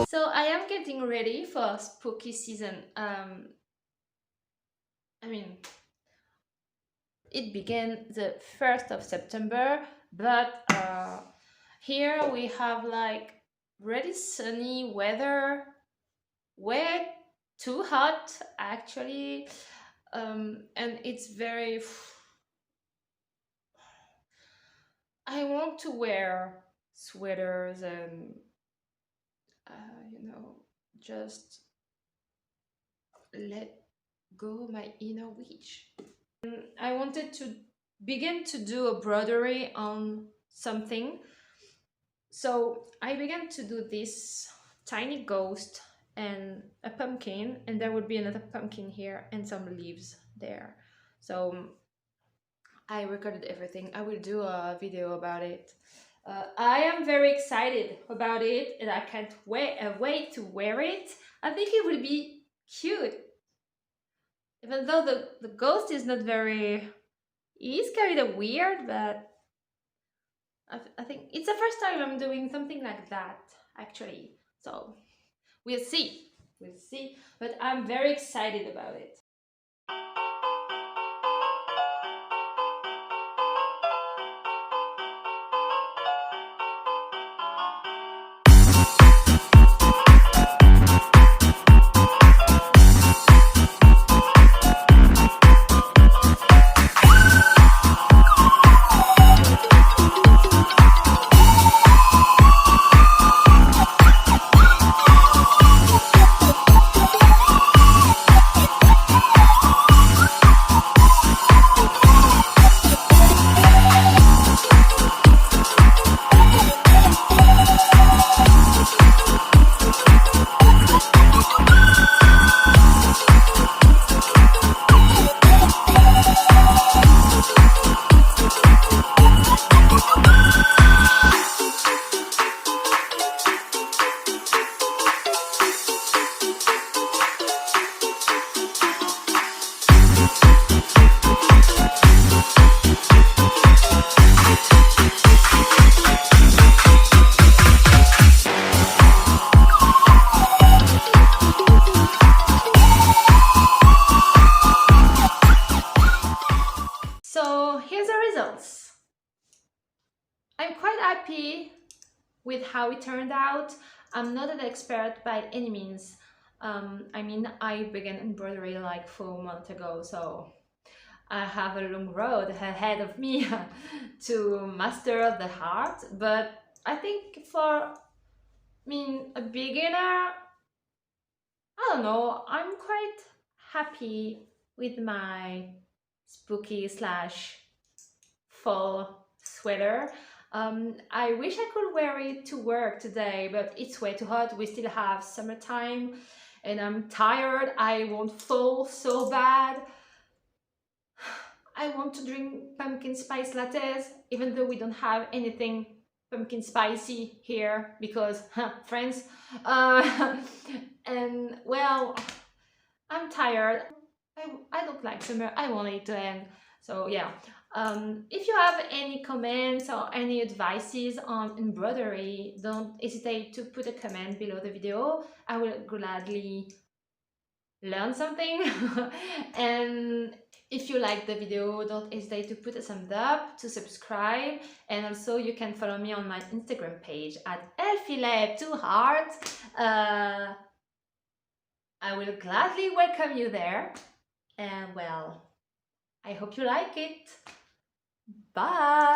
So I am getting ready for spooky season. I mean, it began the 1st of September, but here we have like really sunny weather, way too hot actually, and it's very. I want to wear sweaters and you know, just let go my inner witch. I wanted to begin to do a broderie on something. So I began to do this tiny ghost and a pumpkin, and there would be another pumpkin here and some leaves there. So I recorded everything. I will do a video about it. I am very excited about it, and I can't wait to wear it. I think it will be cute. Even though the ghost is not very, he's kind of weird, but I think it's the first time I'm doing something like that, actually. So we'll see. We'll see. But I'm very excited about it. So here's the results. I'm quite happy with how it turned out. I'm not an expert by any means. I mean, I began embroidery like 4 months ago, so I have a long road ahead of me to master the art. But I think for a beginner, I don't know, I'm quite happy with my spooky slash fall sweater. I wish I could wear it to work today, but it's way too hot. We still have summertime and I'm tired. I want fall so bad. I want to drink pumpkin spice lattes, even though we don't have anything pumpkin spicy here because, friends. And well, I'm tired. I don't like summer. I want it to end. So yeah. If you have any comments or any advices on embroidery, don't hesitate to put a comment below the video. I will gladly learn something. And if you like the video, don't hesitate to put a thumbs up, to subscribe, and also you can follow me on my Instagram page at elphilep2heart. I will gladly welcome you there. And well, I hope you like it. Bye!